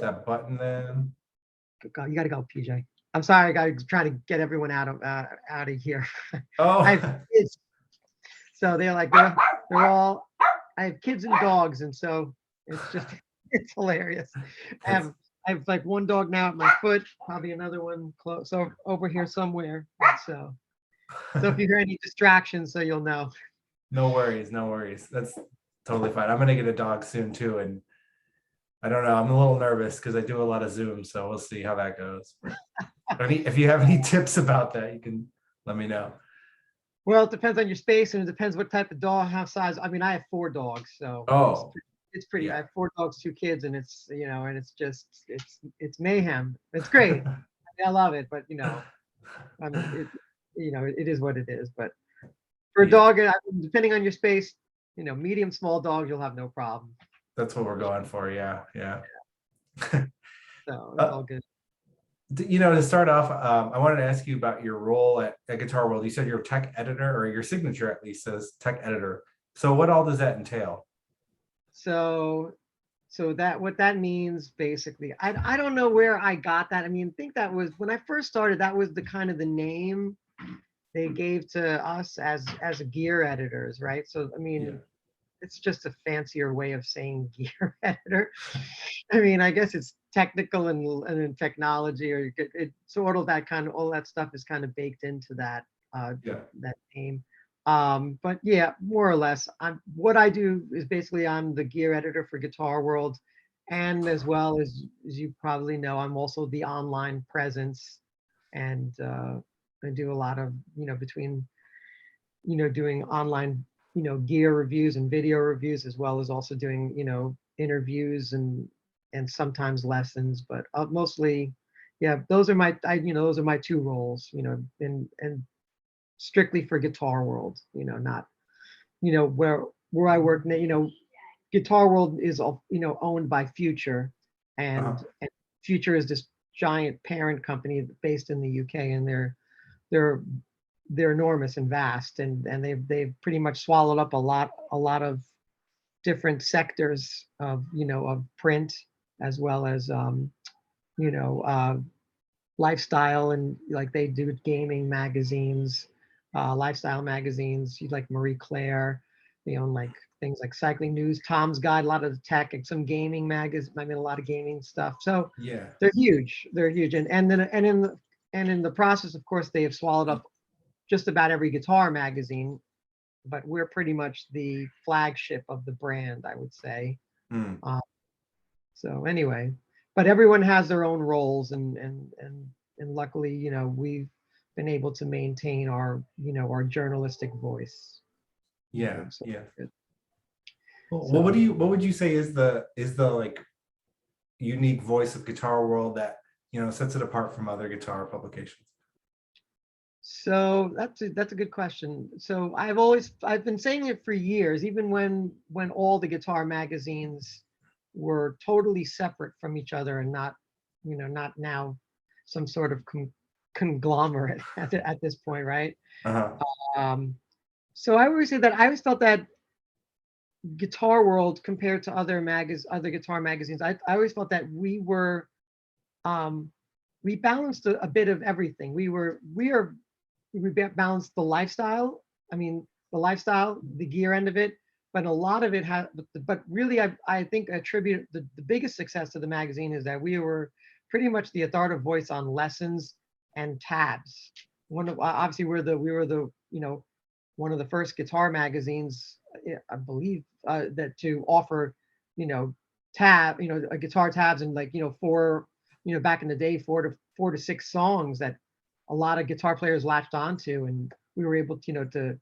that button then. You got to go, PJ. I'm sorry, I got to try to get everyone out of here. I have Oh, kids, so they're all. I have kids and dogs, and so it's just it's hilarious. I that's have I have like one dog now at my foot, probably another one close so over here somewhere. And so if you hear any distractions, so you'll know. no worries, no worries. That's totally fine. I'm gonna get a dog soon too, and I don't know. I'm a little nervous because I do a lot of Zoom, so we'll see how that goes. If you have any tips about that, you can let me know. Well, it depends on your space, and it depends what type of dog, how size. I mean, I have 4 dogs, so Oh, it's pretty. I yeah. have 4 dogs, 2 kids, and and it's just it's mayhem. It's great. I love it, but I mean, it is what it is. But for a Yeah, dog, depending on your space, medium, small dogs, you'll have no problem. that's what we're going for. Yeah, yeah. So it's Uh, all good. to start off, I wanted to ask you about your role at Guitar World. You said you're a tech editor, or your signature at least says tech editor. So what all does that entail? So that what that means basically, I don't know where I got that. I mean, I think that was when I first started. That was the kind of the name they gave to us as gear editors, right? So I Yeah, mean, it's just a fancier way of saying gear editor. I mean, I guess it's technical and in technology, or it's sort of that kind of all that stuff is kind of baked into yeah, that name. But yeah, more or less, what I do is basically I'm the gear editor for Guitar World, and as well as you probably know, I'm also the online presence, and I do a lot of between doing online, gear reviews and video reviews, as well as also doing, interviews and sometimes lessons, but mostly, yeah, those are my 2 roles, and strictly for Guitar World, not, where I work now, Guitar World is all, owned by Future, uh-huh. and Future is this giant parent company based in the UK, and they're they're enormous and vast, and they've pretty much swallowed up a lot of different sectors of print, as well as you know uh, lifestyle, and like they do gaming magazines, lifestyle magazines like Marie Claire. They own like things like Cycling News, Tom's Guide, a lot of the tech, and some gaming magazines. I mean, a lot of gaming stuff. So Yeah, they're huge. They're huge, and in the process, of course, they have swallowed up just about every guitar magazine, but we're pretty much the flagship of the brand, I would say. mm, Uh, so anyway, but everyone has their own roles, and luckily, we've been able to maintain our journalistic voice. yeah, So yeah. good. Well, So what would you say is the like unique voice of Guitar World that sets it apart from other guitar publications? So that's a good question. So I've been saying it for years, even when all the guitar magazines were totally separate from each other, and not now some sort of conglomerate at this point, right? Uh-huh. Um, so I always felt that Guitar World, compared to other guitar magazines, I always felt that um, we balanced a bit of everything. We balanced the lifestyle. I mean, the lifestyle, the gear end of it, but a lot of it had. But really, I think attribute the biggest success of the magazine is that we were pretty much the authoritative voice on lessons and tabs. Obviously we were the one of the first guitar magazines, I believe, that to offer you know guitar tabs, and like four, back in the day, 4 to 6 songs that a lot of guitar players latched onto, and we were able to, to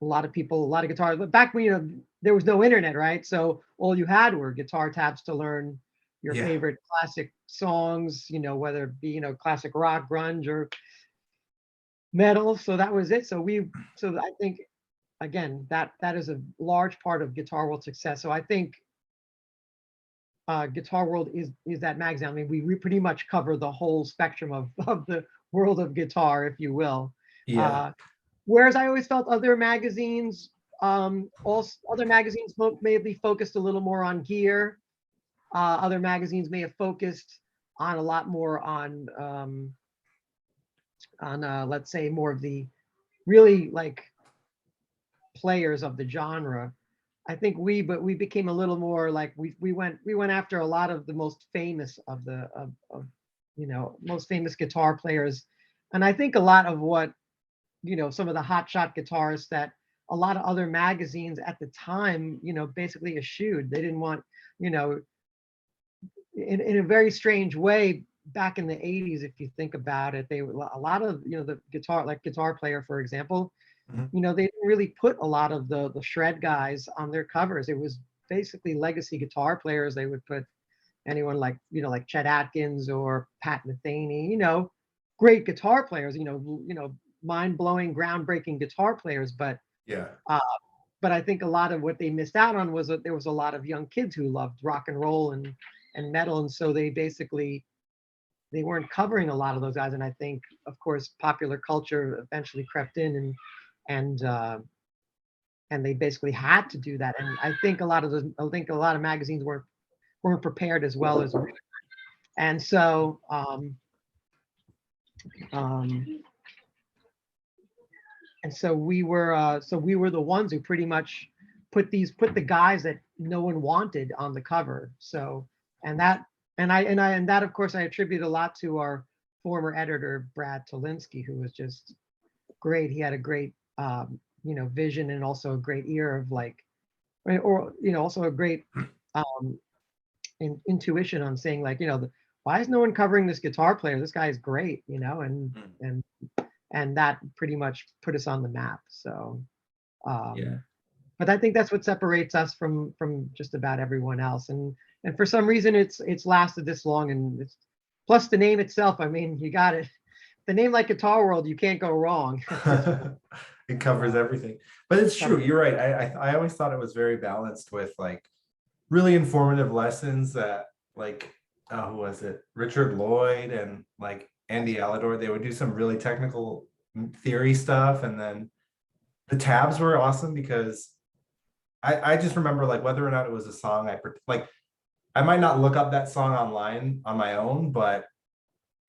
a lot of people, a lot of guitars. But back when there was no internet, right? So all you had were guitar tabs to learn your Yeah. favorite classic songs, whether it be classic rock, grunge, or metal. So that was it. So I think, again, that is a large part of Guitar World success. So I think Guitar World is that magazine. I mean, we pretty much cover the whole spectrum of the world of guitar, if you will. Yeah. Uh, Whereas I always felt other magazines, also other magazines maybe focused a little more on gear. Other magazines may have focused on a lot more on let's say more of the really like players of the genre. I think but we became a little more like we went after a lot of the most famous of of most famous guitar players, and I think a lot of what some of the hotshot guitarists that a lot of other magazines at the time basically eschewed. They didn't want you know in a very strange way back in the 80s. If you think about it, they were a lot of the guitar player, for example, Mhm. they didn't really put a lot of the shred guys on their covers. It was basically legacy guitar players. They would put anyone like like Chet Atkins or Pat Metheny, great guitar players, mind-blowing, groundbreaking guitar players. Yeah. Uh, but I think a lot of what they missed out on was that there was a lot of young kids who loved rock and roll and metal, and so they weren't covering a lot of those guys. And I think, of course, popular culture eventually crept in and and they basically had to do that. And I think a lot of magazines weren't prepared as well as we. And um, so we were the ones who pretty much put the guys that no one wanted on the cover. So and that and that of course I attribute a lot to our former editor Brad Tolinsky, who was just great. He had a great vision, and also a great ear of like, or also a great um intuition on saying like, why is no one covering this guitar player? This guy is great, Mm. and and that pretty much put us on the map. So Yeah. um but I think that's what separates us from just about everyone else. And for some reason it's lasted this long, and it's plus the name itself. I mean, you got it. The name like Guitar World, you can't go wrong at this point. It covers everything. But it's true. You're right. I always thought it was very balanced with like really informative lessons that like who was it? Richard Lloyd and like Andy Alador. They would do some really technical theory stuff, and then the tabs were awesome because I just remember like whether or not it was a song like I might not look up that song online on my own, but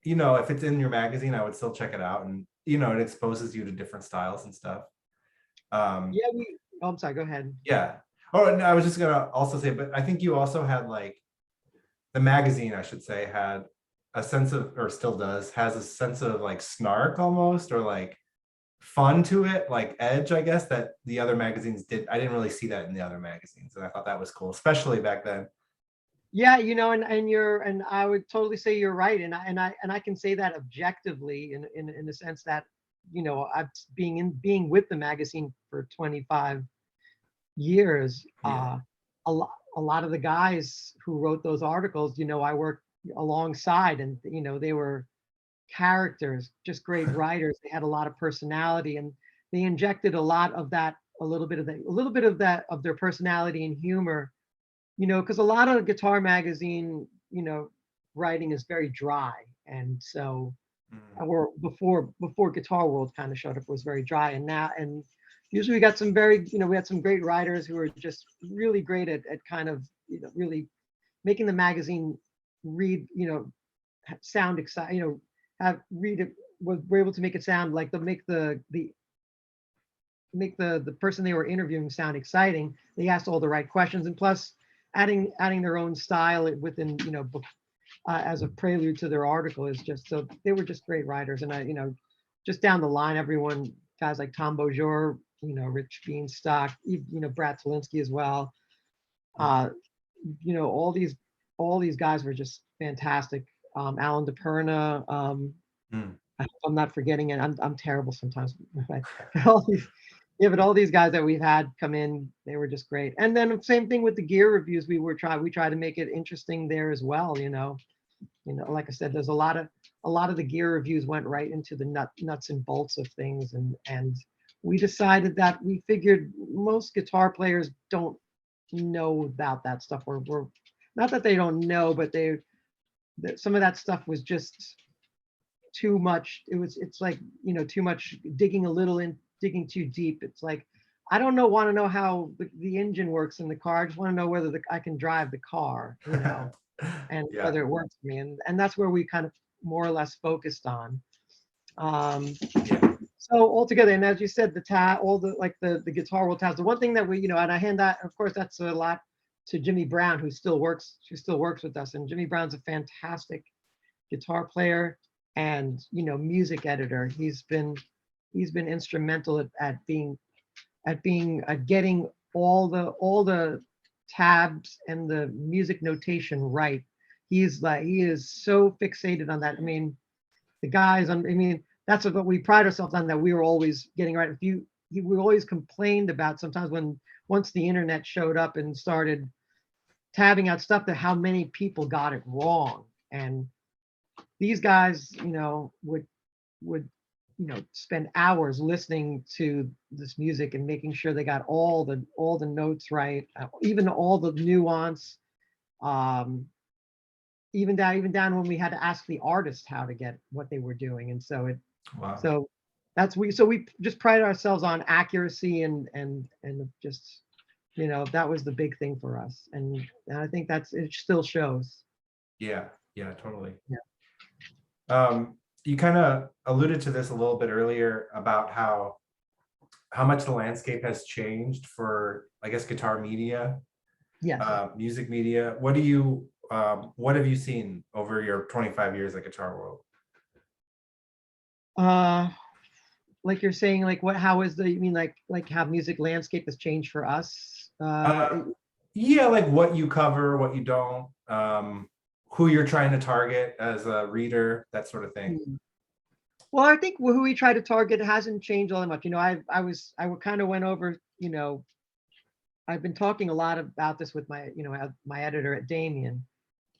if it's in your magazine, I would still check it out, and it exposes you to different styles and stuff. Um, Yeah, I'm sorry, go ahead. yeah. Oh, and I was just gonna also say, but I think you also had like the magazine, I should say, had a sense of, or still does, has a sense of like snark almost, or like fun to it, like edge, I guess, that the other magazines did. I didn't really see that in the other magazines, and I thought that was cool, especially back then. Yeah, and I would totally say you're right, and I can say that objectively in the sense that I've being with the magazine for 25 years. Yeah. A lot of the guys who wrote those articles, I worked alongside, and they were characters, just great writers. They had a lot of personality, and they injected a lot of that, a little bit of that of their personality and humor. Because a lot of guitar magazine, writing is very dry, and so Mm. or before Guitar World kind of showed up, was very dry, and now and usually we got some very, we had some great writers who were just really great at kind of really making the magazine read, sound exciting, have read it, were able to make it sound like make the person they were interviewing sound exciting. They asked all the right questions, and plus adding their own style within, as a prelude to their article is just so they were just great writers. And just down the line, everyone, guys like Tom Beaujour, Rich Beanstock, Brad Tolinsky as well. Mm. Uh, all these guys were just fantastic. Alan DePerna, Mm. I hope I'm not forgetting it. I'm terrible sometimes. All these, yeah, but all these guys that we've had come in, they were just great. And then same thing with the gear reviews. We try to make it interesting there as well. Like I said, there's a lot of the gear reviews went right into the nuts and bolts of things, and we decided that we figured most guitar players don't know about that stuff. We're not that they don't know, but that some of that stuff was just too much. It's like, too much digging too deep. It's like I don't know, want to know how the engine works in the car. I just want to know whether I can drive the car, and Yeah, whether it works for me. And that's where we kind of more or less focused on. Um, yeah, so altogether, and as you said, all the like the guitar world tabs. The one thing that and I hand that, of course, that's a lot to Jimmy Brown, who still works with us. And Jimmy Brown's a fantastic guitar player and music editor. He's been instrumental at getting all the tabs and the music notation right. He is so fixated on that. I mean, the guys on I mean, that's what we pride ourselves on, that we were always getting right. We always complained about sometimes when once the internet showed up and started tabbing out stuff, that how many people got it wrong. And these guys, would spend hours listening to this music and making sure they got all the notes right, even all the nuance, um, even down when we had to ask the artist how to get what they were doing. And wow. so we just pride ourselves on accuracy, and just that was the big thing for us. And I think it still shows. Yeah, yeah, totally. Yeah. You kind of alluded to this a little bit earlier about how much the landscape has changed for, I guess, guitar media, Yes. music media. What have you seen over your 25 years at Guitar World? uh like you're saying, like how is you mean like how music landscape has changed for us? Uh, yeah, like what you cover, what you don't, who you're trying to target as a reader, that sort of thing. Well, I think who we try to target hasn't changed all that much. I kind of went over. I've been talking a lot about this with my editor at Damien.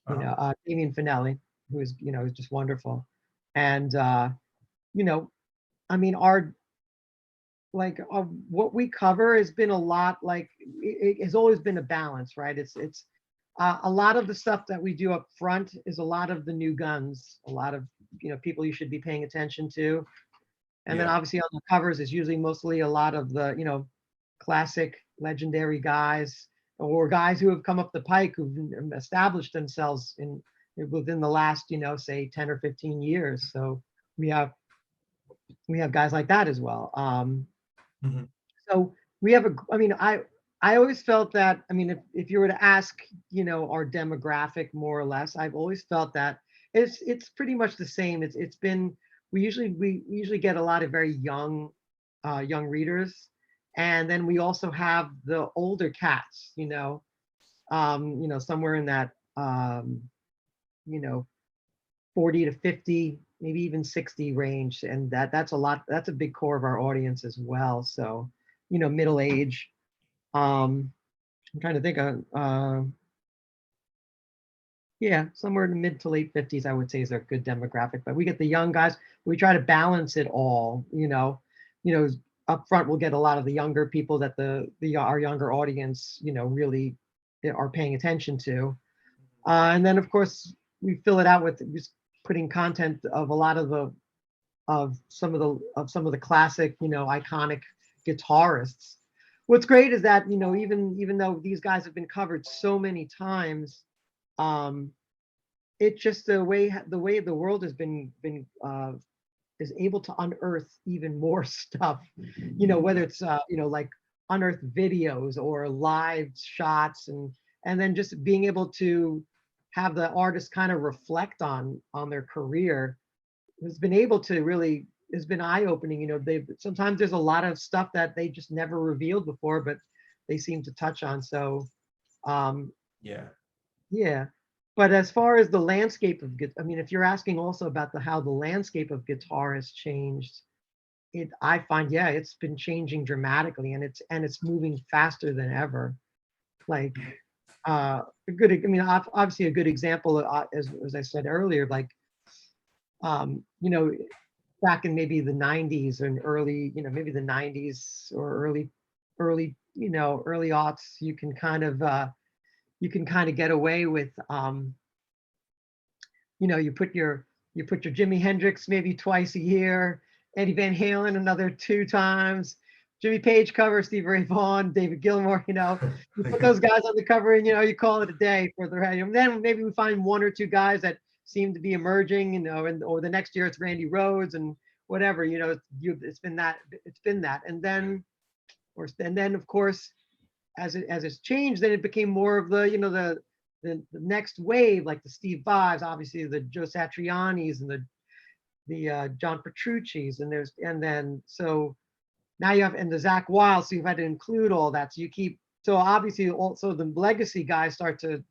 Uh-huh. Damien Finelli, who is just wonderful. And you know, I mean, our like what we cover has been a lot, like it has always been a balance, right? It's a lot of the stuff that we do up front is a lot of the new guns, a lot of people you should be paying attention to. And then Yeah, obviously on the covers is usually mostly a lot of the classic legendary guys, or guys who have come up the pike, who've established themselves within the last say 10 or 15 years. So we have we have guys like that as well. mhm, So we have I mean, I always felt that, I mean, if you were to ask, our demographic more or less, I've always felt that it's pretty much the same. It's been we usually get a lot of very young readers, and then we also have the older cats, somewhere in that you know 40 to 50, maybe even 60 range. And that's a lot. That's a big core of our audience as well. So, middle age. I'm trying to think of, yeah, somewhere in the mid to late 50s, I would say, is a good demographic. But we get the young guys. We try to balance it all. Up front, we'll get a lot of the younger people that our younger audience, really are paying attention to. And then, of course, we fill it out with just putting content of a lot of some of the classic, iconic guitarists. What's great is that even though these guys have been covered so many times, um, it's just the way the world has been is able to unearth even more stuff. Whether it's like unearth videos or live shots, and then just being able to have the artist kind of reflect on their career has been able to really has been eye-opening. They sometimes there's a lot of stuff that they just never revealed before, but they seem to touch on. So um yeah, yeah. But as far as the landscape of I mean, if you're asking also about how the landscape of guitar has changed, I find, yeah, it's been changing dramatically, and it's moving faster than ever. Like I mean, obviously a good example, as I said earlier, like um you know back in maybe the 90s and early, maybe the 90s or early aughts, you can kind of get away with, you put your Jimi Hendrix maybe twice a year, Eddie Van Halen another two times, Jimmy Page cover, Steve Ray Vaughan, David Gilmour, you put those guys on the cover and, you call it a day for the radio. And then maybe we find one or two guys that seem to be emerging, or the next year it's Randy Rhoads and whatever, it's been that. And then of course, as it's changed, then it became more of the next wave, like the Steve Vai's, obviously the Joe Satriani's and the John Petrucci's, so now you have, and the Zach Wild, so you've had to include all that. So obviously also the legacy guys start to,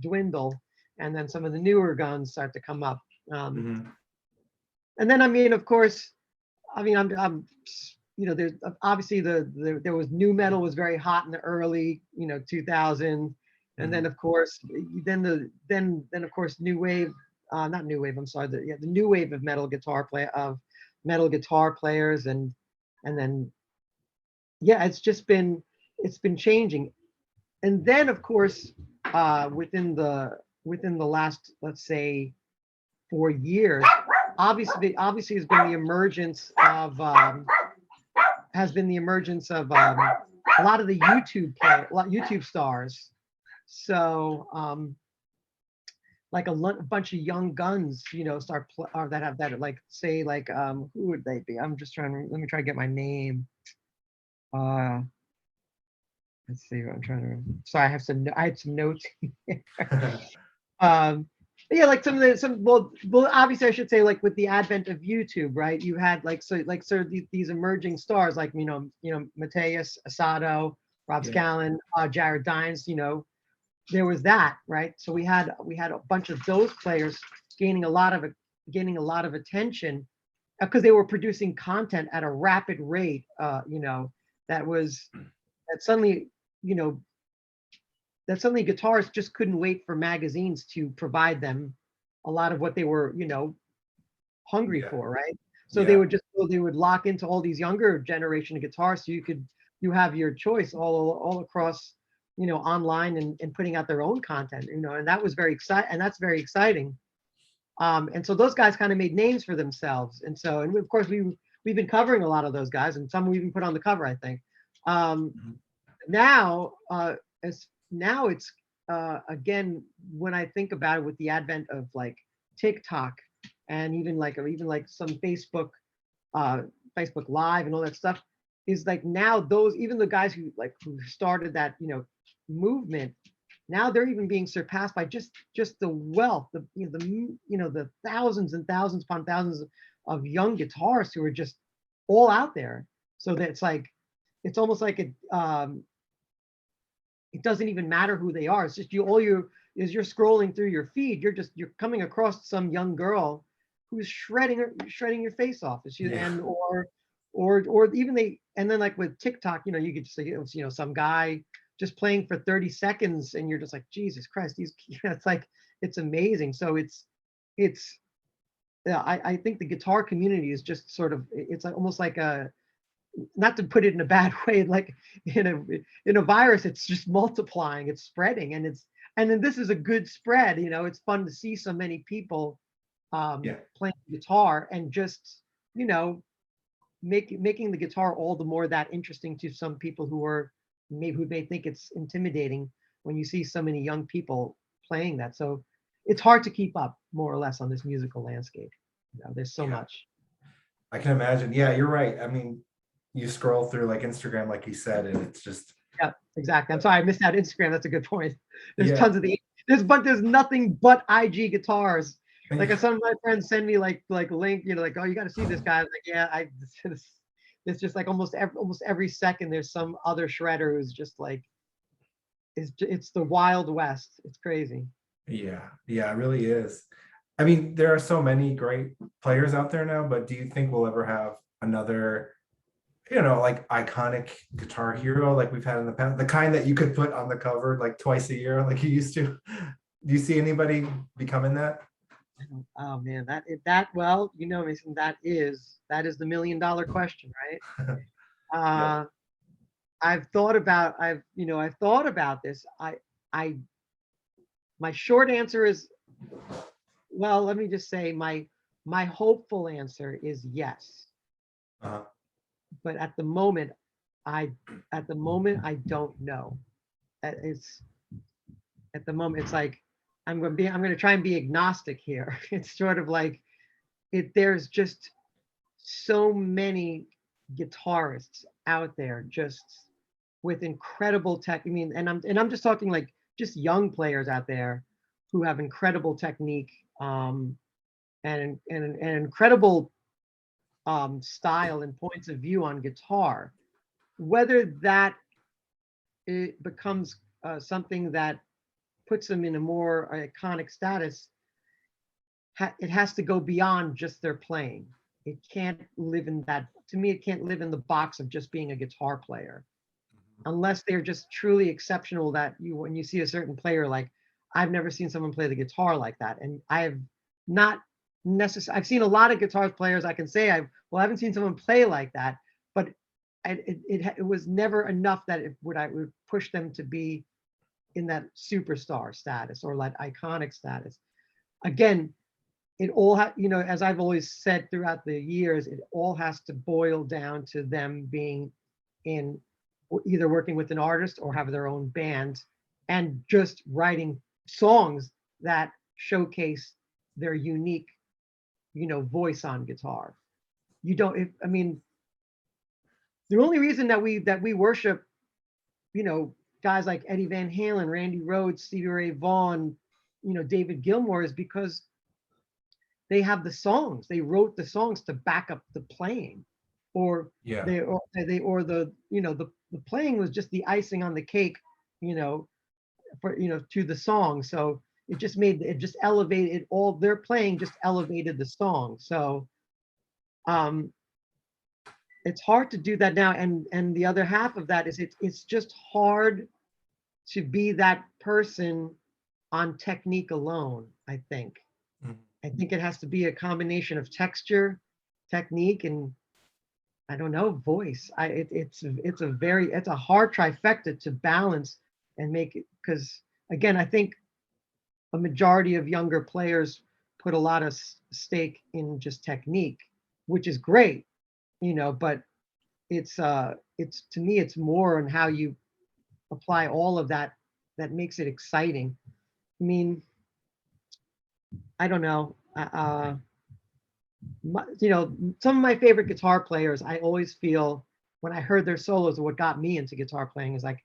dwindle, and then some of the newer guns start to come up. And then, of course, I'm there's obviously there was new metal was very hot in the early, 2000, and then of course, then of course new wave, not new wave, I'm sorry, the new wave of metal guitar players, and then it's been changing. And then of course, within the last, let's say, 4 years, obviously has been the emergence of a lot of the YouTube stars. So like a bunch of young guns, or that have that, like, say, like, who would they be? I'm just let me try to get my name. Let's see, sorry, I had some notes here. Yeah, like well, obviously I should say, like, with the advent of YouTube, right? You had these emerging stars, like, Mateus Asado, Rob Scallon, Jared Dines, there was that, right? So we had a bunch of those players gaining a lot of attention because they were producing content at a rapid rate, that suddenly, guitarists just couldn't wait for magazines to provide them a lot of what they were, hungry for, right? So they would lock into all these younger generation of guitarists, so you have your choice all across, online, and putting out their own content, and that was very exciting, and that's very exciting. And so those guys kind of made names for themselves, and of course we've been covering a lot of those guys, and some we even put on the cover, I think. Now it's again, when I think about it, with the advent of like TikTok and even like some Facebook Live and all that stuff, is like now even the guys who started that movement, now they're even being surpassed by just the wealth, the thousands and thousands upon thousands of young guitarists who are just all out there. So that it's almost like it doesn't even matter who they are. It's just you're scrolling through your feed, you're coming across some young girl who's shredding your face off. Or even and then, like, with TikTok, you could just say, some guy just playing for 30 seconds, and you're just like, Jesus Christ, it's amazing. So I think the guitar community is just sort of, it's like almost like not to put it in a bad way, like in a virus, it's just multiplying, it's spreading, and then this is a good spread. It's fun to see so many people playing guitar, and just making the guitar all the more that interesting to some people who may think it's intimidating when you see so many young people playing that. So it's hard to keep up, more or less, on this musical landscape. There's so much. I can imagine. Yeah, you're right. I mean, you scroll through like Instagram, like you said, and it's just. Yeah, exactly. I'm sorry, I missed out Instagram. That's a good point. There's tons of there's nothing but IG guitars. Like, some of my friends send me like link, like, oh, you got to see this guy. I was like, yeah, it's just like almost every second there's some other shredder who's just like, it's the Wild West. It's crazy. Yeah, it really is. I mean, there are so many great players out there now, but do you think we'll ever have another, like, iconic guitar hero like we've had in the past, the kind that you could put on the cover like twice a year like you used to? Do you see anybody becoming that? Oh man, well, Mason, that is the $1 million question, right? I've thought about this. My short answer is, well, let me just say my hopeful answer is yes. Uh-huh. But at the moment, I, at the moment, I don't know. It's at the moment, it's like I'm going to try and be agnostic here. It's sort of like there's just so many guitarists out there just with incredible tech. I mean, and I'm just talking like just young players out there who have incredible technique, and incredible style and points of view on guitar. Whether that it becomes something that puts them in a more iconic status, it has to go beyond just their playing. It can't live in that. To me, it can't live in the box of just being a guitar player, unless they're just truly exceptional. That you, when you see a certain player, like I've never seen someone play the guitar like that, and I have not necessarily. I've seen a lot of guitar players. I can say I haven't seen someone play like that, but it was never enough that I would push them to be in that superstar status or like iconic status. Again, it all as I've always said throughout the years, it all has to boil down to them being in either working with an artist or have their own band and just writing songs that showcase their unique, voice on guitar. You don't, I mean, the only reason that we worship, you know, guys like Eddie Van Halen, Randy Rhoads, Stevie Ray Vaughan, David Gilmour, is because they have the songs. They wrote the songs to back up the playing, or Yeah. the playing was just the icing on the cake, you know, to the song. So it just elevated it all. Their playing just elevated the song. So um, it's hard to do that now. And the other half of that is it's just hard to be that person on technique alone, I think. Mhm. I think it has to be a combination of texture, technique, and I don't know, voice. It's a hard trifecta to balance and make it, because again, I think a majority of younger players put a lot of stake in just technique, which is great, but it's to me it's more on how you apply all of that that makes it exciting. I mean, I don't know. Some of my favorite guitar players, I always feel when I heard their solos, what got me into guitar playing is like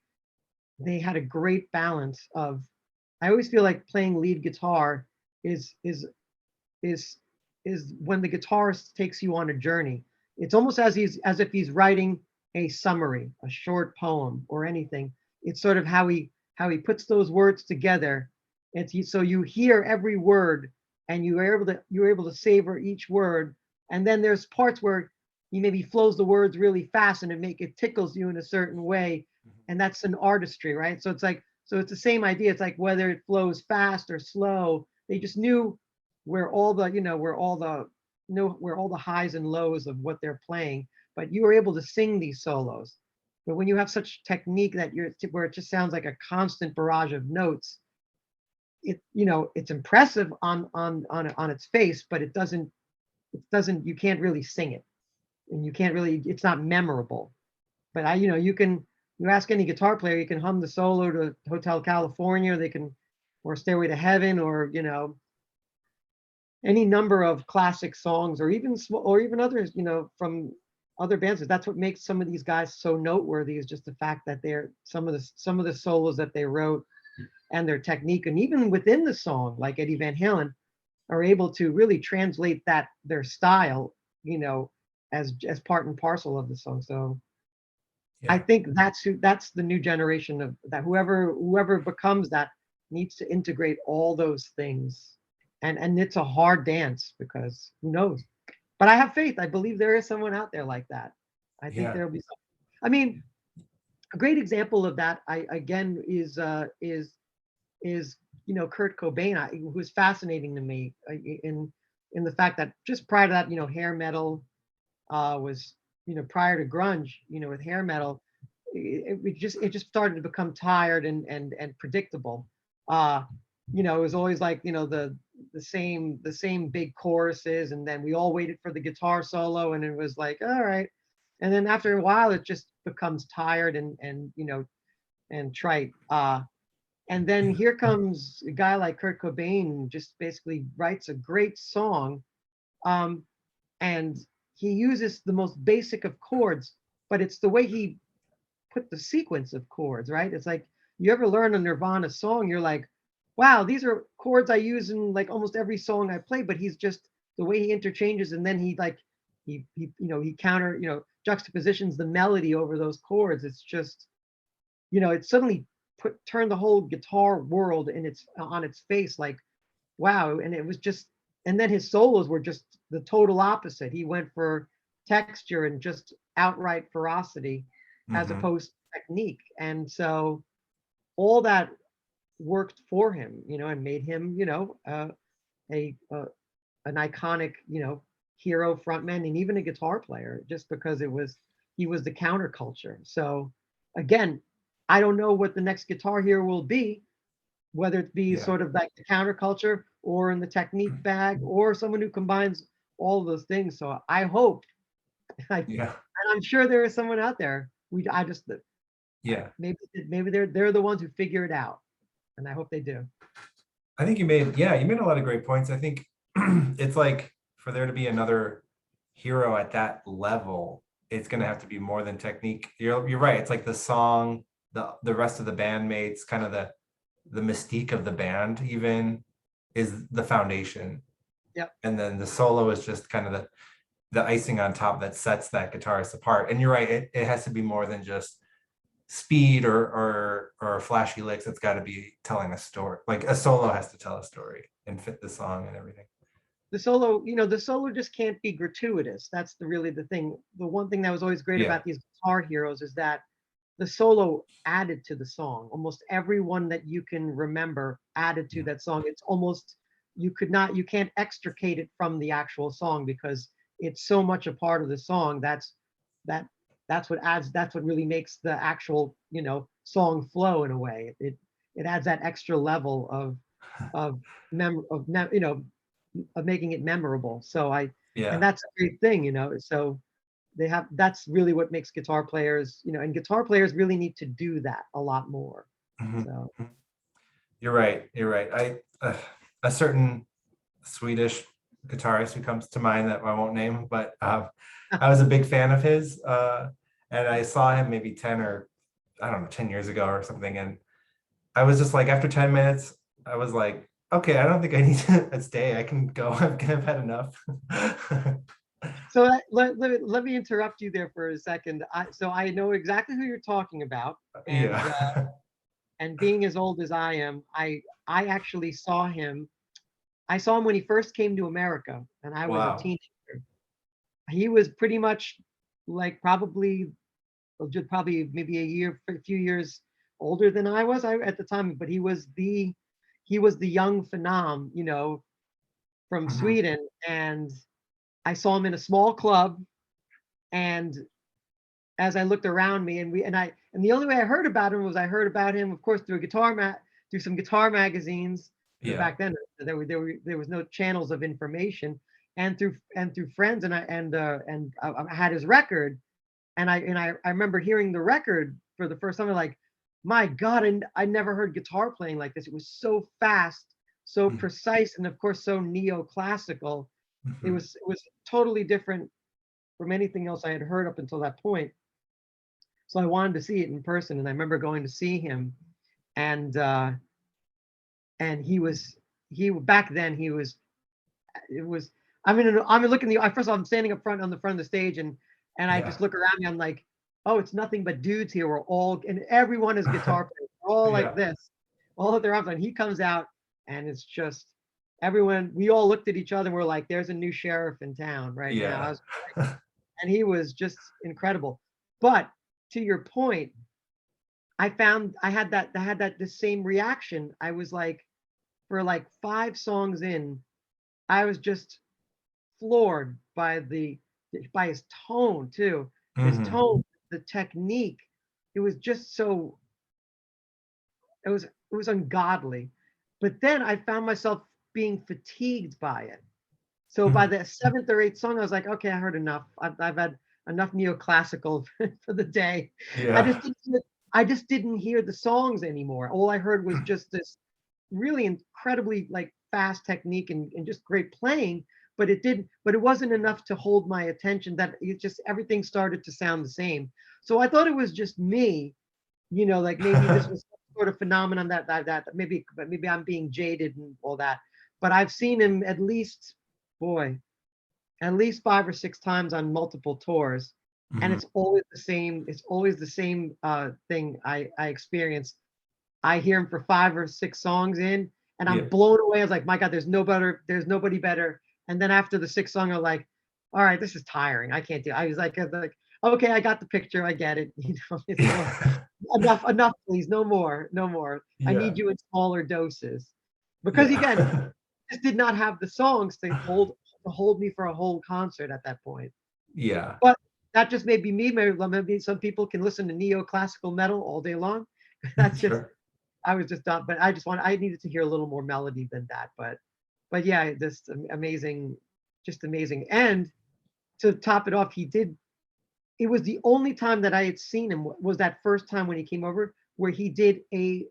they had a great balance of. I always feel like playing lead guitar is is is is when the guitarist takes you on a journey. It's almost as if he's writing a summary, a short poem, or anything. It's sort of how he puts those words together. So you hear every word, and you're able to savor each word. And then there's parts where he maybe flows the words really fast, and it tickles you in a certain way, and that's an artistry, right? So it's the same idea. It's like whether it flows fast or slow, they just knew where all the you know where all the highs and lows of what they're playing, but you were able to sing these solos. But when you have such technique that where it just sounds like a constant barrage of notes, it's impressive on its face, but it doesn't you can't really sing it, and you can't really it's not memorable. But you ask any guitar player, you can hum the solo to Hotel California, or Stairway to Heaven, or any number of classic songs, or even others, from other bands. That's what makes some of these guys so noteworthy, is just the fact that they're some of the solos that they wrote, and their technique, and even within the song, like Eddie Van Halen, are able to really translate their style, as part and parcel of the song. So I Yeah. think that's the new generation of that. Whoever becomes that needs to integrate all those things, and it's a hard dance, because who knows? But I have faith. I believe there is someone out there like that. I think Yeah. there'll be some. I mean, a great example of that, I again is Kurt Cobain, who's fascinating to me, in the fact that just prior to that, hair metal was, prior to grunge, with hair metal, it just started to become tired and predictable. Uh, it was always like, the same big choruses, and then we all waited for the guitar solo, and it was like, all right. And then after a while, it just becomes tired and and trite. And then here comes a guy like Kurt Cobain, just basically writes a great song, um, and he uses the most basic of chords, but it's the way he put the sequence of chords, right? It's like you ever learn a Nirvana song, you're like, wow, these are chords I use in like almost every song I play, but he's just the way he interchanges, and then he like he counter juxtapositions the melody over those chords. It's just it suddenly turned the whole guitar world in its on its face, like wow. And it was just, and then his solos were just the total opposite. He went for texture and just outright ferocity as Hmm. opposed to technique. And so all that worked for him, and made him, a an iconic, hero frontman and even a guitar player, just because he was the counterculture. So again, I don't know what the next guitar hero will be, whether it be Yeah. sort of like the counterculture or in the technique bag or someone who combines all of those things. So I hope, and Yeah. I'm sure there is someone out there. I just Yeah. maybe they're the ones who figure it out, and I hope they do. I think you made a lot of great points. I think it's like for there to be another hero at that level, it's going to have to be more than technique. You're right. It's like the song, the rest of the bandmates, kind of the mystique of the band even is the foundation. Yep. And then the solo is just kind of the icing on top that sets that guitarist apart. And you're right, it has to be more than just speed or flashy licks. It's got to be telling a story. Like a solo has to tell a story and fit the song and everything. The solo just can't be gratuitous. That's really the thing. The one thing that was always great Yeah. about these guitar heroes is that the solo added to the song. Almost everyone that you can remember added to Yeah. that song. It's almost you can't extricate it from the actual song because it's so much a part of the song. That that's what really makes the actual, song flow in a way. It adds that extra level of of making it memorable. And Yeah. that's a great thing, So that's really what makes guitar players, and guitar players really need to do that a lot more. Mhm. So You're right. You're right. A certain Swedish guitarist who comes to mind that I won't name, but I was a big fan of his, and I saw him maybe 10 or I don't know 10 years ago or something, and I was just like after 10 minutes, I was like, okay, I don't think I need to stay. I can go. I've had enough. let me interrupt you there for a second. So I know exactly who you're talking about, Yeah. and being as old as I am, I actually saw him. I saw him when he first came to America, and I was a Wow. teenager. He was pretty much like probably maybe a few years older than I was at the time, but he was the young phenom, from Mhm. Sweden. And I saw him in a small club, and as I looked around me, and the only way I heard about him was I heard about him, of course, through some guitar magazines. Yeah. Back then, there was no channels of information, and through friends, I had his record, and I remember hearing the record for the first time. I'm like, my God, and I never heard guitar playing like this. It was so fast, so Mhm. precise, and of course so neoclassical. Mhm. It was totally different from anything else I had heard up until that point. So I wanted to see it in person, and I remember going to see him, and and he back then he was it was I'm looking the first of all, I'm standing up front on the front of the stage, and I Yeah. just look around me. I'm like, oh, it's nothing but dudes here. We're all and everyone is guitar players. We're all like Yeah. this, all at their arms. And he comes out, and it's just everyone. We all looked at each other, and we're like, there's a new sheriff in town right now. Yeah. And he was just incredible. But to your point, I had that the same reaction. I was like, for like 5 songs in, I was just floored by his tone too. His Mhm. tone, the technique. It was just so it was ungodly. But then I found myself being fatigued by it. So by Mhm. the seventh or eighth song, I was like, okay, I heard enough. enough neoclassical for the day. I Yeah. just didn't, I just didn't hear the songs anymore. All I heard was just this really incredibly like fast technique and just great playing, but it wasn't enough to hold my attention. That it just everything started to sound the same. So I thought it was just me, like maybe this was some sort of phenomenon that maybe, but maybe I'm being jaded and all that. But I've seen him at least, boy, at least 5 or 6 times on multiple tours, and Mhm. it's always the same. It's always the same thing I experience. I hear him for 5 or 6 songs in, and I'm Yeah. blown away. I was like, my God, there's nobody better. And then after the sixth song, I'm like, all right, this is tiring. I can't do it. I was like, okay, I got the picture. I get it. It's more enough, please. No more, no more. I Yeah. need you in smaller doses. Because again, Yeah. just did not have the songs to hold me for a whole concert at that point. Yeah. But that just may be me. Maybe some people can listen to neoclassical metal all day long. That's just Sure. I was just done, but I needed to hear a little more melody than that. But yeah, just amazing, just amazing. And to top it off, it was the only time that I had seen him was that first time when he came over where he did a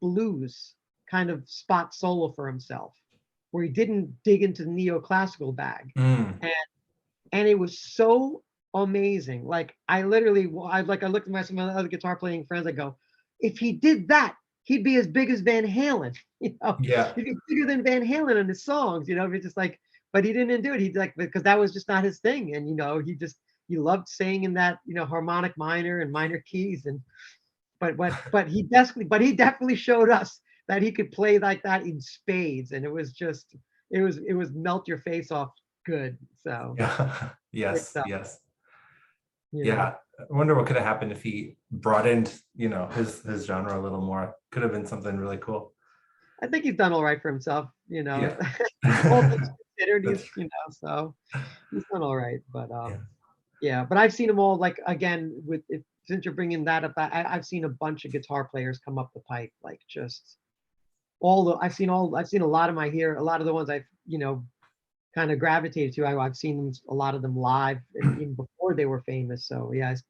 blues kind of spot solo for himself, where he didn't dig into the neoclassical bag. Mm. And it was so amazing. Like I literally, I looked at some of the other guitar playing friends. I go, if he did that, he'd be as big as Van Halen. Yeah. He'd be bigger than Van Halen in his songs. It's just like, but he didn't do it. He like because that was just not his thing. And he loved saying in that harmonic minor and minor keys. And but he definitely showed us that he could play like that in spades. And it was melt your face off good. So Yeah. great Yes. stuff. Yes. Yeah. Yeah. I wonder what could have happened if he broadened, his genre a little more. Could have been something really cool. I think he's done all right for himself, Yeah. all things considered, That's so he's done all right. But yeah. yeah, but I've seen them all. Like again, since you're bringing that up, I've seen a bunch of guitar players come up the pike, like just I've seen a lot of a lot of the ones I've kind of gravitated to. I've seen a lot of them live and even before they were famous. So yeah, so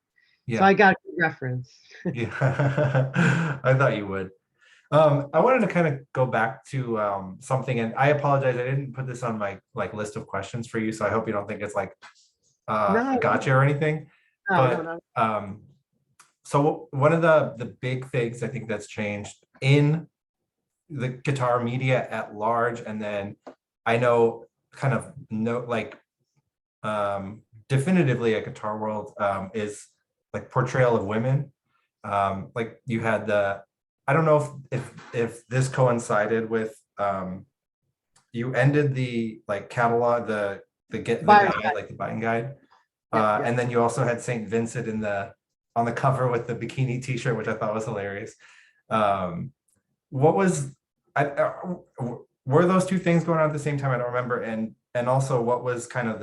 Yeah. I got a good reference. Yeah. I thought you would. I wanted to kind of go back to something, and I apologize. I didn't put this on my like list of questions for you, so I hope you don't think it's like a No, gotcha or anything. no, no, But no. so one of the big things I think that's changed in the guitar media at large, and then I know kind of no like definitively a guitar world is like portrayal of women. Like you had I don't know if this coincided with you ended the like catalog the Buyer's guide guide. like the buying guide, Yep, yep. and then you also had Saint Vincent on the cover with the bikini T-shirt, which I thought was hilarious. Um, what was were those two things going on at the same time? I don't remember. And also, what was kind of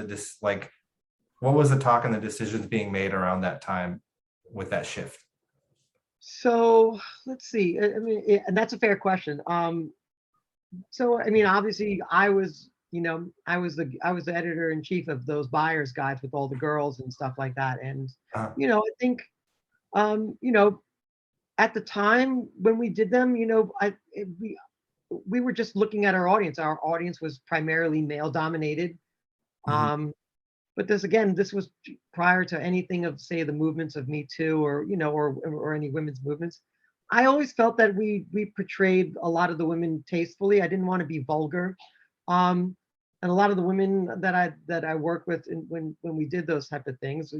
what was the talk and the decisions being made around that time with that shift? So let's see. I mean, and that's a fair question. So I mean, obviously, I was the editor in chief of those buyers guides with all the girls and stuff like that. And Uh, I think, um, you know, at the time when we did them, we were just looking at our audience. Our audience was primarily male dominated. mhm, Um, but this was prior to anything of say the movements of Me Too or or any women's movements. I always felt that we portrayed a lot of the women tastefully. I didn't want to be vulgar. And a lot of the women that I worked with when we did those type of things,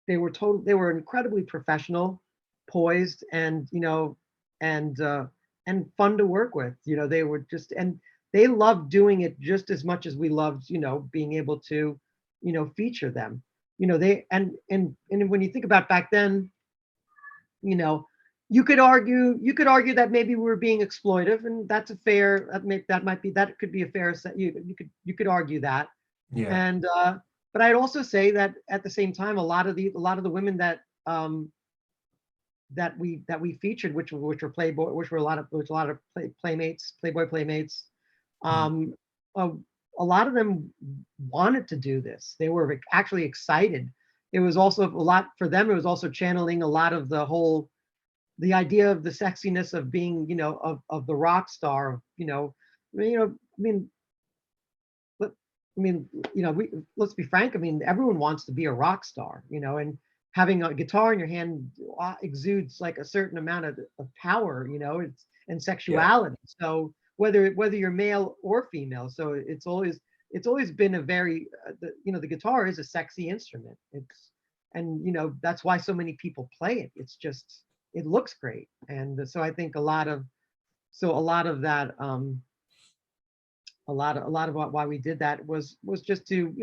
they were incredibly professional, poised, and fun to work with. They were just and they loved doing it just as much as we loved, being able to, feature them. They and when you think about back then, you know, you could argue that maybe we were being exploitive, and that's a fair that could be a fair you could argue that. yeah. And but I'd also say that at the same time, a lot of the women that we featured, which were Playboy, which a lot of playmates, Playboy playmates, Mhm, um, a, a lot of them wanted to do this. They were actually excited it was also a lot for them. It was also channeling a lot of the idea of the sexiness of being, of the rock star, I mean, but I mean, let's be frank. I mean, everyone wants to be a rock star, and having a guitar in your hand exudes like a certain amount of power, it's and Yeah. sexuality. So whether you're male or female, so it's always been a very the guitar is a sexy instrument. It's and that's why so many people play it. It's just it looks great, and so I think a lot of that a lot of why we did that was just to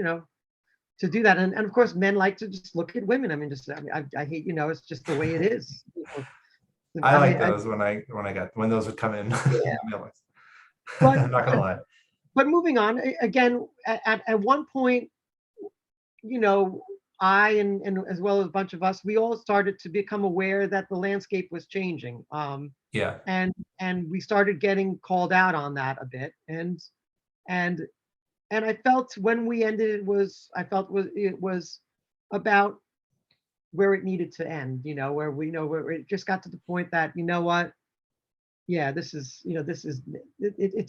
do that. And of course men like to just look at women. I mean, just I hate, it's just the way it is. I I like mean, those when those would come in. yeah, Mailbox. but I'm not gonna lie. moving on again, at one point, you know I and as well as a bunch of us, we all started to become aware that the landscape was changing, Yeah. and we started getting called out on that a bit. And I felt when we ended, it was about where it needed to end, where we know where it just got to the point that, what, yeah, it's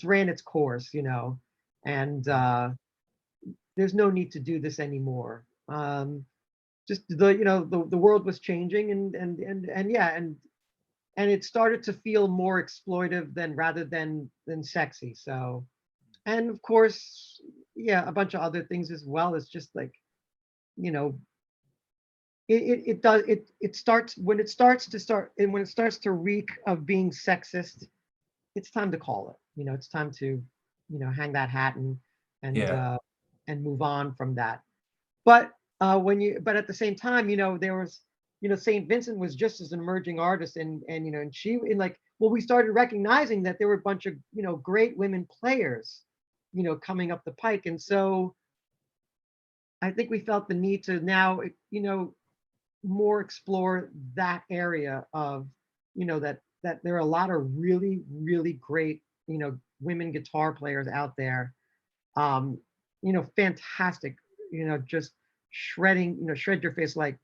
ran its course, and there's no need to do this anymore. Just the world was changing, and yeah, and it started to feel more exploitive than rather than sexy. So, and of course, yeah, a bunch of other things as well. It's just like, you know, it does it starts when it starts to start and when it starts to reek of being sexist, it's time to call it. It's time to, hang that hat and Yeah. uh and move on from that. But at the same time, there was, St. Vincent was just as an emerging artist, and she in like, well, we started recognizing that there were a bunch of, great women players, coming up the pike. And so I think we felt the need to now, more explore that area of, that there are a lot of really, really great, women guitar players out there. Um, fantastic, just shredding, shred your face like,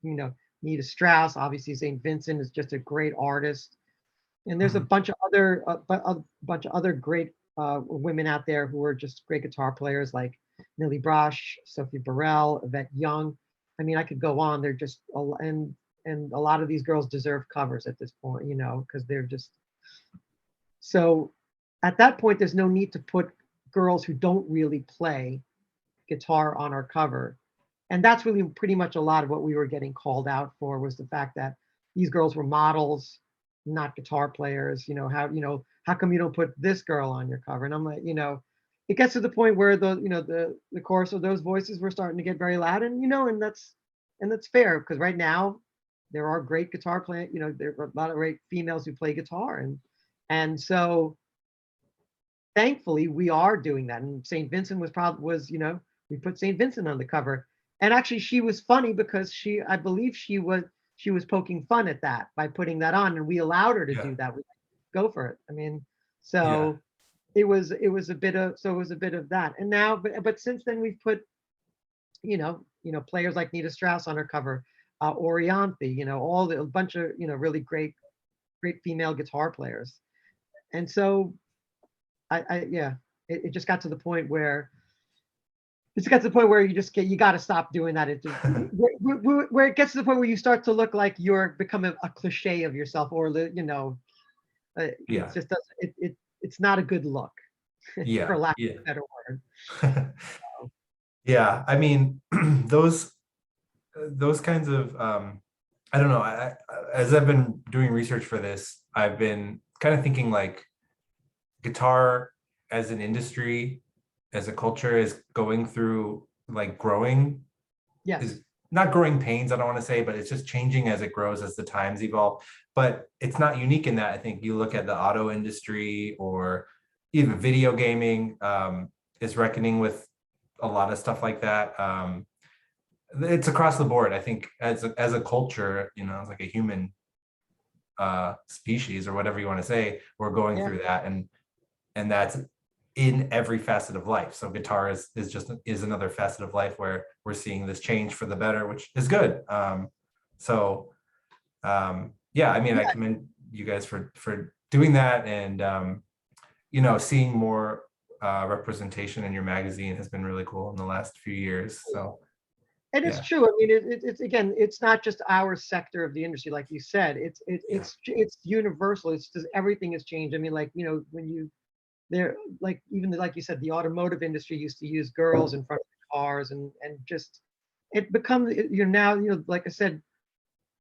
Nita Strauss. Obviously, St. Vincent is just a great artist. And there's a Mhm. bunch of other, a bunch of other great women out there who are just great guitar players, like Millie Brosh, Sophie Burrell, Yvette Young. I mean, I could go on. They're just and a lot of these girls deserve covers at this point, because they're just so. At that point, there's no need to put girls who don't really play guitar on our cover. And that's really pretty much a lot of what we were getting called out for, was the fact that these girls were models, not guitar players. How come you don't put this girl on your cover? And I'm like, it gets to the point where the chorus of those voices were starting to get very loud. And that's fair, because right now there are great guitar playing, there are a lot of great females who play guitar. And so thankfully we are doing that. And St. Vincent we put St. Vincent on the cover. And actually she was funny, because I believe she was poking fun at that by putting that on, and we allowed her to Yeah. do that. We go for it. I mean, Yeah. so it was a bit of that. And now, but since then we've put, players like Nita Strauss on her cover, Orianthi, all the a bunch of, really great female guitar players. And so yeah, it just got to the point where you got to stop doing that. Where it gets to the point where you start to look like you're becoming a cliche of yourself, or it's Yeah. just it's not a good look, for Yeah. lack Yeah. of a better word. Yeah. I mean, those kinds of I don't know. As I've been doing research for this, I've been kind of thinking like guitar as an industry, as a culture, is going through like growing, Yes. is not growing pains, I don't want to say, but it's just changing as it grows, as the times evolve. But it's not unique in that. I think you look at the auto industry or even video gaming, is reckoning with a lot of stuff like that. It's across the board. I think as a culture, as like a human species or whatever you want to say, we're going Yeah. through that, and that's in every facet of life. So guitar is just is another facet of life where we're seeing this change for the better, which is good. So yeah, I mean, I Yeah, commend you guys for doing that, and you know, seeing more representation in your magazine has been really cool in the last few years. So and it's yeah, true. I mean, it's again, it's not just our sector of the industry, like you said. yeah, It's universal. It's just everything has changed. I mean, like you know, when you there, like even like you said, the automotive industry used to use girls in front of the cars, and just it becomes you're now like I said,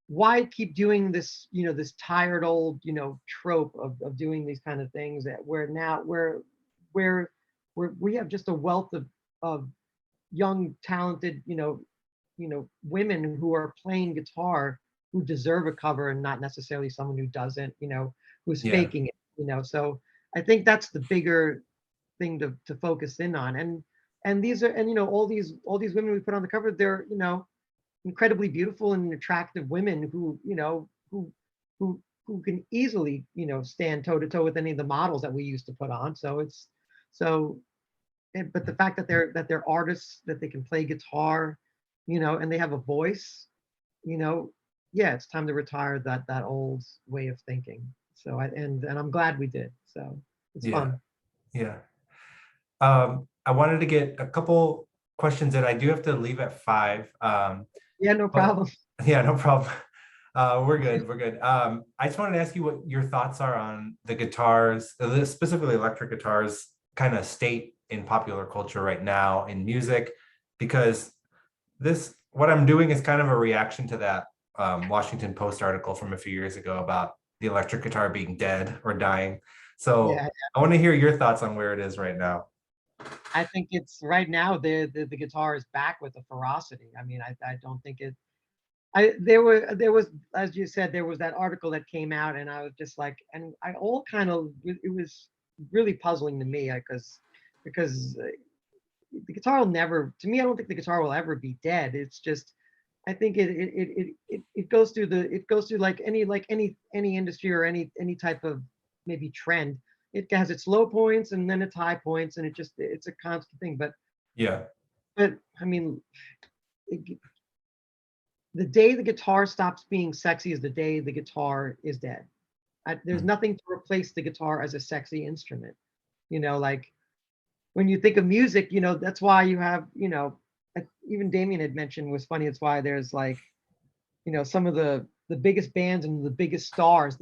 why keep doing this this tired old trope of doing these kind of things that where now where we have just a wealth of young talented women who are playing guitar who deserve a cover and not necessarily someone who doesn't who's yeah, faking it so I think that's the bigger thing to focus in on and these are and all these women we put on the cover they're incredibly beautiful and attractive women who who can easily stand toe to toe with any of the models that we used to put on so it's so but the fact that they're artists that they can play guitar and they have a voice you know yeah it's time to retire that old way of thinking so and I'm glad we did so it's yeah, fun. yeah. I wanted to get a couple questions that I do have to leave at 5. Yeah, no But problem. yeah, no problem. We're good. We're good. I just wanted to ask you what your thoughts are on the guitars, specifically electric guitars, kind of state in popular culture right now in music, because what I'm doing is kind of a reaction to that Washington Post article from a few years ago about the electric guitar being dead or dying. So Yeah, I want to hear your thoughts on where it is right now. I think it's right now the guitar is back with a ferocity. I mean, I don't think it. There was as you said there was that article that came out and I was just like and I all kind of it was really puzzling to me because the guitar will never to me I don't think the guitar will ever be dead. It's just I think it goes through it goes through like any industry or any type of maybe trend. It has its low points and then its high points and it's a constant thing. Yeah. But I mean, it, the day the guitar stops being sexy is the day the guitar is dead. There's Mm. nothing to replace the guitar as a sexy instrument. Like when you think of music, that's why you have, even Damien had mentioned was funny. It's why there's like, some of the biggest bands and the biggest stars,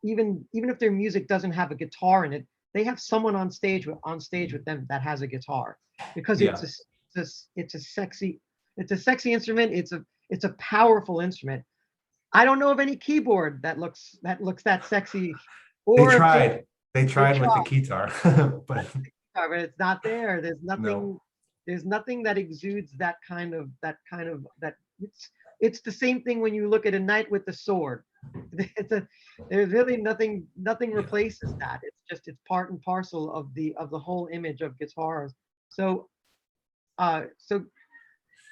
even if their music doesn't have a guitar in it, they have someone on stage with them that has a guitar because Yeah. it's a sexy instrument. It's a powerful instrument. I don't know of any keyboard that sexy, They or a bass. tried. They They tried try, with the guitar, but but it's not there. There's no. nothing. There's nothing that exudes that. It's the same thing when you look at a knight with the sword. It's a, there's really nothing Yeah. replaces that. It's part and parcel of the whole image of guitars. So uh so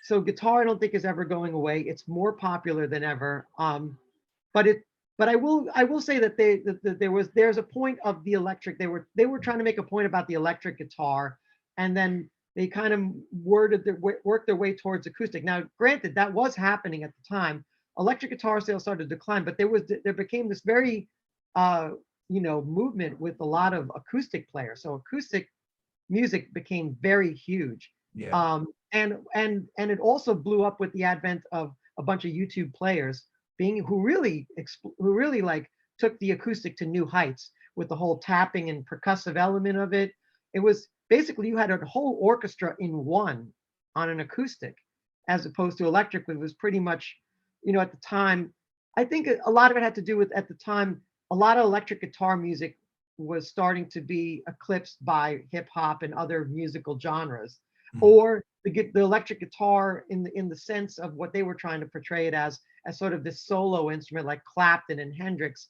so guitar I don't think is ever going away. It's more popular than ever. But it but I will say that there's a point of the electric. They were trying to make a point about the electric guitar, and then they kind of worked their way towards acoustic. Now, granted, that was happening at the time. Electric guitar sales started to decline, but there became this very uh movement with a lot of acoustic players. So acoustic music became very huge. Yeah. And it also blew up with the advent of a bunch of YouTube players who really like took the acoustic to new heights with the whole tapping and percussive element of it. It was basically you had a whole orchestra in one on an acoustic, as opposed to electric, which was pretty much, at the time. I think a lot of it had to do with at the time a lot of electric guitar music was starting to be eclipsed by hip hop and other musical genres, Mhm. or the electric guitar in the sense of what they were trying to portray it as sort of this solo instrument like Clapton and Hendrix.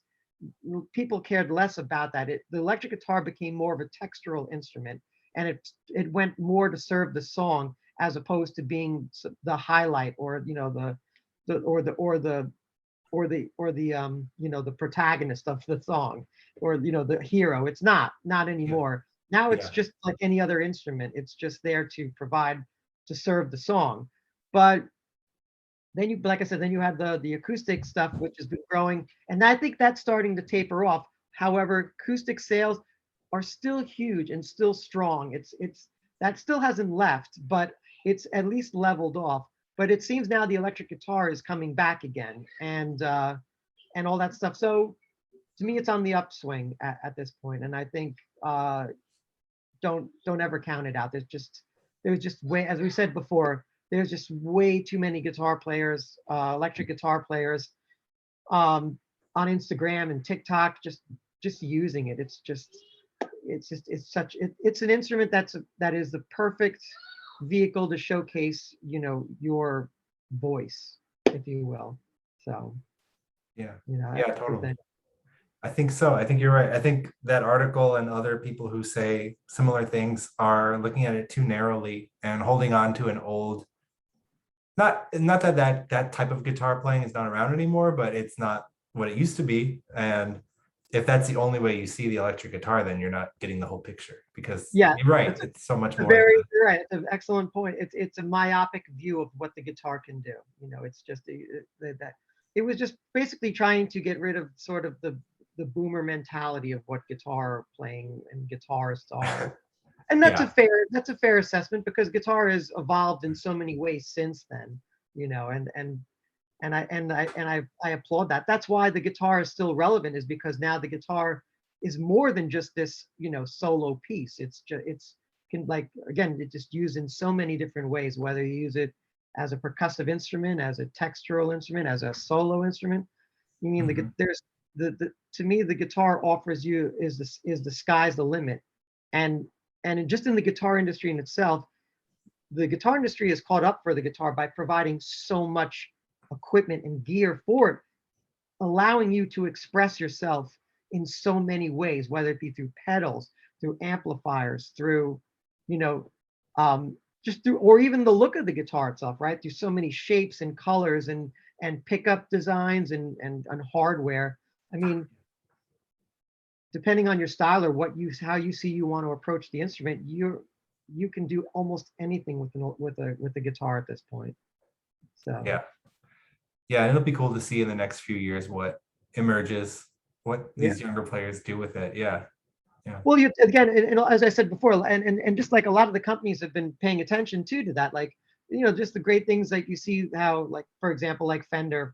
People cared less about that. The electric guitar became more of a textural instrument, and it went more to serve the song as opposed to being the highlight or the or the or the the protagonist of the song or the hero. It's not Yeah. anymore. Now it's Yeah. just like any other instrument. It's just there to provide, to serve the song. But then you, like I said, then you have the acoustic stuff, which has been growing, and I think that's starting to taper off. However, acoustic sales are still huge and still strong. It's that still hasn't left, but it's at least leveled off. But it seems now the electric guitar is coming back again, and all that stuff. So to me, it's on the upswing at this point, and I think don't ever count it out. There's just way, as we said before, there's just way too many guitar players, electric guitar players, on Instagram and TikTok, just using it. It's an instrument that is the perfect vehicle to showcase, your voice, if you will. So, Yeah. I Yeah, think totally. that, I think so. I think you're right. I think that article and other people who say similar things are looking at it too narrowly and holding on to an old, not that type of guitar playing is not around anymore, but it's not what it used to be. And if that's the only way you see the electric guitar, then you're not getting the whole picture, because yeah, you're right. It's so much a more than you're right. It's an excellent point. It's a myopic view of what the guitar can do. It's just that it was just basically trying to get rid of sort of the boomer mentality of what guitar playing and guitarists are. And yeah. that's a fair assessment, because guitar has evolved in so many ways since then, and I applaud that. That's why the guitar is still relevant, is because now the guitar is more than just this, solo piece. It's can, like, again, it just used in so many different ways, whether you use it as a percussive instrument, as a textural instrument, as a solo instrument. You mean Mhm. there's the to me, the guitar offers you, is the sky's the limit. And just in the guitar industry in itself, the guitar industry has caught up for the guitar by providing so much equipment and gear for it, allowing you to express yourself in so many ways, whether it be through pedals, through amplifiers, through, you know, just through, or even the look of the guitar itself, right? Through so many shapes and colors and pickup designs and hardware. I mean, depending on your style or how you see you want to approach the instrument, you can do almost anything with a guitar at this point. So Yeah. Yeah, it'll be cool to see in the next few years what emerges, what yeah. these younger players do with it. Yeah. Yeah. Well, you again, and as I said before, and just like a lot of the companies have been paying attention to that, like, just the great things, like you see how, like, for example, like Fender,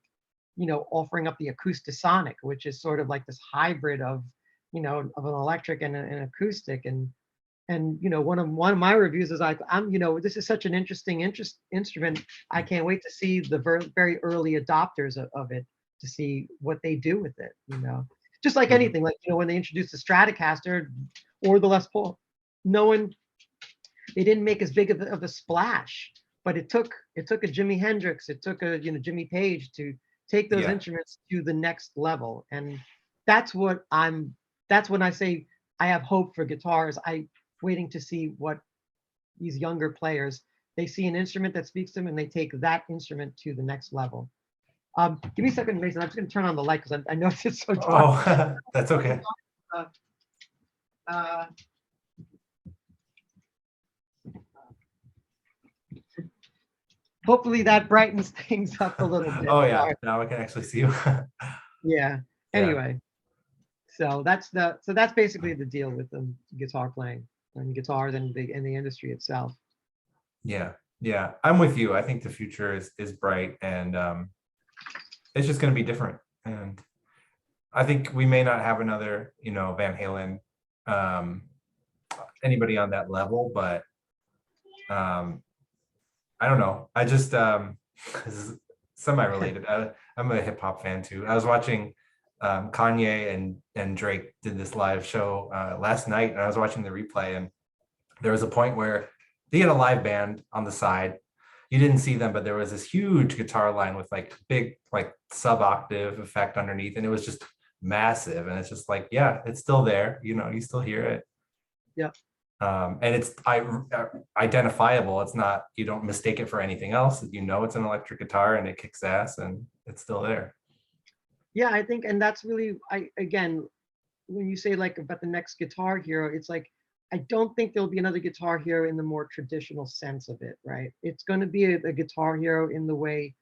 offering up the Acoustasonic, which is sort of like this hybrid of an electric and an acoustic. And one of my reviews is like, this is such an interesting instrument. I can't wait to see the very early adopters of it, to see what they do with it. Just like Mhm. anything, like when they introduced the Stratocaster or the Les Paul, no one they didn't make as big of a splash, but it took a Jimi Hendrix, it took a Jimmy Page to take those Yeah. instruments to the next level. And that's what I'm that's when I say I have hope for guitars. I waiting to see what these younger players, they see an instrument that speaks to them and they take that instrument to the next level. Give me a second, Mason. I'm just going to turn on the light because I know it's so dark. Oh, that's okay. Uh, uh, Hopefully that brightens things up a little bit. Oh yeah, Sorry. now I can actually see you. Yeah. Yeah. Anyway, so that's basically the deal with the guitar playing and guitars and the industry itself. Yeah. Yeah. I'm with you. I think the future is bright, and it's just gonna be different. And I think we may not have another, Van Halen, um, anybody on that level, but um I don't know. I just this is semi-related. I'm a hip hop fan too. I was watching Kanye and Drake did this live show last night, and I was watching the replay, and there was a point where they had a live band on the side. You didn't see them, but there was this huge guitar line with like big like sub-octave effect underneath, and it was just massive. And it's just like, yeah, it's still there. You still hear it. Yeah. And it's identifiable. It's not, you don't mistake it for anything else. It's an electric guitar and it kicks ass and it's still there. Yeah, I think, and that's really, I again, when you say like about the next guitar hero, it's like I don't think there'll be another Guitar Hero in the more traditional sense of it, right? It's going to be a Guitar Hero in the way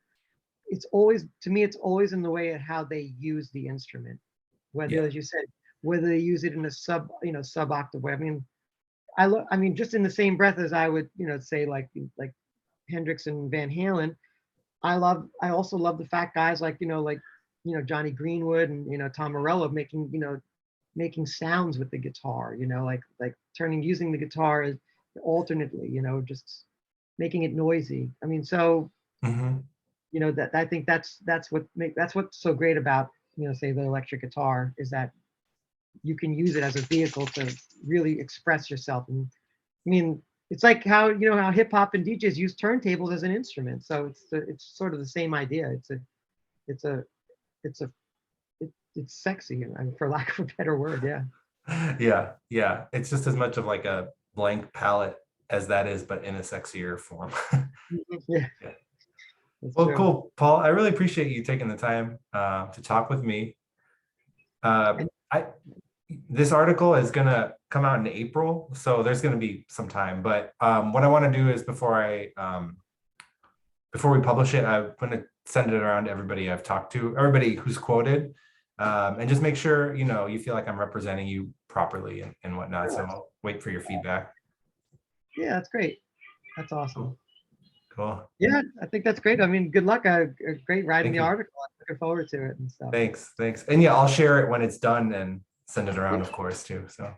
it's always, to me, it's always in the way of how they use the instrument. Whether, Yeah. as you said, whether they use it in a sub octave way. I mean, I mean, just in the same breath as I would, say like Hendrix and Van Halen. I also love the fact guys like, Johnny Greenwood and, Tom Morello making, making sounds with the guitar, like using the guitar as alternately, just making it noisy. I mean, so, Mhm. that I think that's what's so great about, say the electric guitar is that you can use it as a vehicle to really express yourself. And I mean, it's like how, how hip hop and DJs use turntables as an instrument. So it's sort of the same idea. It's a, it's a, it's sexy, and for lack of a better word. Yeah. Yeah, yeah. It's just as much of like a blank palette as that is, but in a sexier form. Mhm. Yeah, Yeah. that's Well, true. cool, Paul. I really appreciate you taking the time to talk with me. And I This article is gonna come out in April, so there's gonna be some time. But what I want to do is before we publish it, I'm gonna send it around to everybody I've talked to, everybody who's quoted, and just make sure you feel like I'm representing you properly and whatnot. So I'll wait for your feedback. yeah, that's great. That's awesome. Cool. Yeah, I think that's great. I mean, good luck. Great writing Thank the you. article. I'm looking forward to it and stuff. Thanks. Thanks. And yeah, I'll share it when it's done and send it Yeah. around, of course, too. So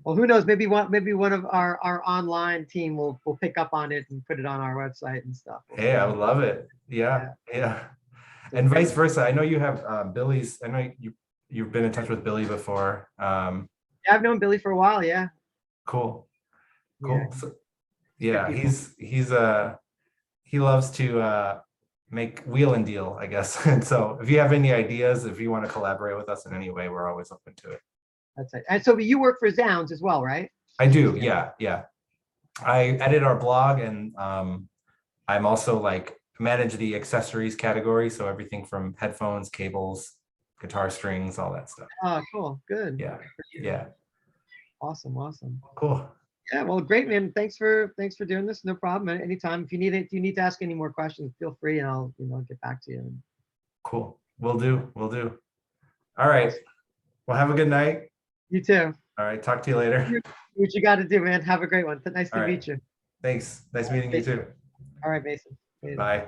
Well, who knows? Maybe one of our online team will pick up on it and put it on our website and stuff. We'll hey, I see. would love it. Yeah, Yeah. yeah. So And vice great. versa. I know you have Billy's. I know you've been in touch with Billy before. Yeah, I've known Billy for a while. Yeah. Cool, Yeah. cool. So He's good yeah, people. he loves to make wheel and deal, I guess. And so if you have any ideas, if you want to collaborate with us in any way, we're always open to it. That's it. And so you work for Zounds as well, right? I do. Yeah, yeah. I edit our blog, and I'm also like manage the accessories category. So everything from headphones, cables, guitar strings, all that stuff. Oh, cool. Good. Yeah, For you. yeah. Awesome. Awesome. Cool. Yeah. Well, great, man. Thanks for doing this. No problem. Anytime. If you need to ask any more questions, feel free, and I'll get back to you. Cool. Will do. Will do. All right. Awesome. Well, have a good night. You too. All right. Talk to you later. Do what you got to do, man. Have a great one. Nice All to right. meet you. Thanks. Nice meeting you Take care. too. All right, Mason. Later. Bye.